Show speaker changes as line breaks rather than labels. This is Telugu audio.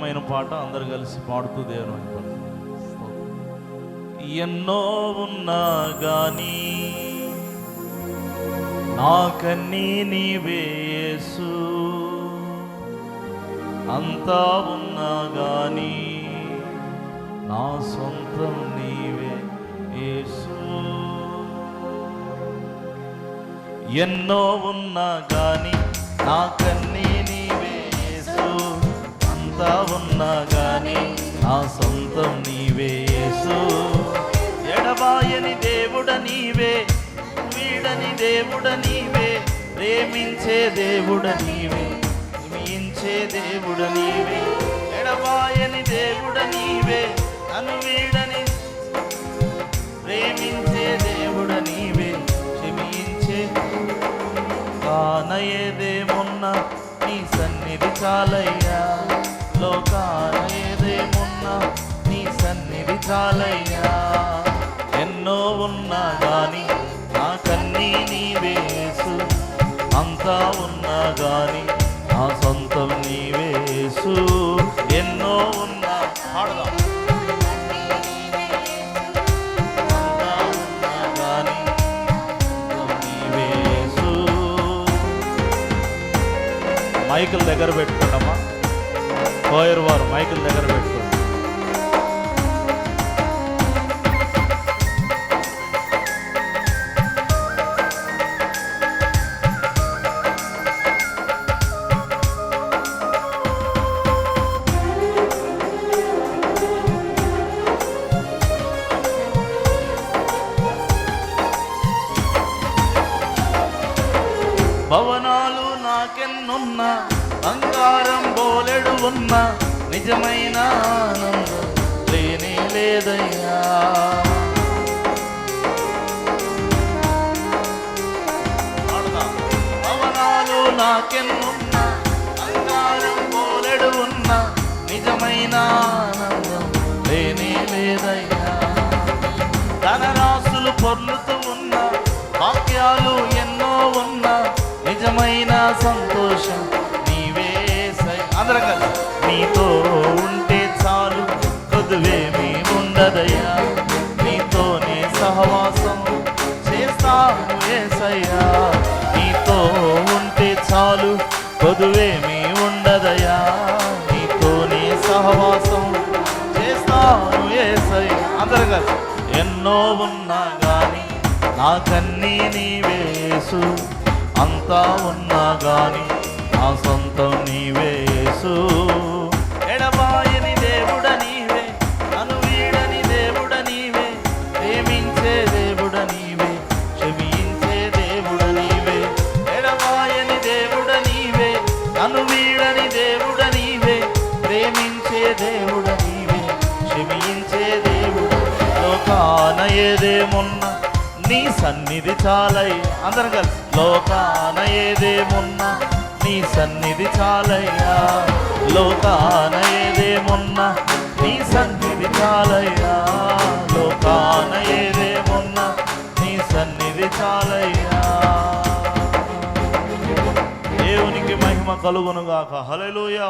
ప్రత్యేకమైన పాట అందరు కలిసి పాడుతూ దేవుని ఎన్నో ఉన్నా గాని నాకన్నీ నీవే యేసు, అంతా ఉన్నా గాని నా సొంతం నీవే యేసు. ఎన్నో ఉన్నా గాని నాకన్నీ నీవే యేసు, అంతా ఉన్నా గాని నా సొంతం నీవే యేసు. ఎడబాయని దేవుడ నీవే, వీడని దేవుడ నీవే, ప్రేమించే దేవుడ నీవే, మించే దేవుడ నీవే. ఎడబాయని దేవుడ నీవే, నన్ను వీడని ప్రేమించే దేవుడ నీవే, క్షమించే. కానయేదేమున్నా నీ సన్నిధి చాలయ్యా, లోకాన ఏదేమున్నా నీ సన్నిధి చాలయ్యా. ఎన్నో ఉన్నా గాని నాకన్నీ నీవే యేసు, అంతా ఉన్నా గాని నా సొంతం నీవే యేసు. ఎన్నో ఉన్నా పాడదాం, అంతా ఉన్నా గాని నీవే యేసు. మైకుల దగ్గర పెట్టుకున్నామా, కోయర్ వారు మైకుల దగ్గర పెట్టుకోండి. భవనాలు నాకెన్నున్నా, బంగారం బోలెడు ఉన్నా, నిజమైన ఆనందం లేనే లేదయ్యా. భవనాలు నాకెన్నున్నా, బంగారం బోలెడు ఉన్నా, నిజమైన ఆనందం లేనే లేదయ్యా. ధనరాశులు పొర్లుతూ ఉన్నా, వాక్యాలు ఎన్నో ఉన్నా, నిజమైన సంతోషం నీవే. అందరం కదా, నీతో ఉంటే చాలు కొదువేమీ ఉండదయ్యా, నీతోనే సహవాసం చేస్తాను యేసయ్యా. నీతో ఉంటే చాలు కొదువేమీ ఉండదయ్యా, నీతోనే సహవాసం చేస్తాను యేసయ్యా. అందరం కదా, ఎన్నో ఉన్నా గాని నాకన్నీ నీవే యేసు, అంతా ఉన్నా గాని నా సొంతం నీవే యేసు. ఎడబాయని దేవుడ నీవే, నన్ను వీడని దేవుడ నీవే, ప్రేమించే దేవుడ నీవే, క్షమించే దేవుడ నీవే. ఎడబాయని దేవుడ నీవే, నన్ను వీడని దేవుడ నీవే, ప్రేమించే దేవుడ నీవే, క్షమించే దేవుడ. లోకాన ఏదేమున్నా నీ సన్నిధి చాలయ్యా. అందరం కలిసి, లోకాన ఏదేమున్నా నీ సన్నిధి చాలయ్యా, లోకాన ఏదేమున్నా నీ సన్నిధి చాలయ్యా, లోకాన ఏదేమున్నా నీ సన్నిధి చాలయ్యా. దేవునికి మహిమ కలుగునుగాక. హల్లెలూయా.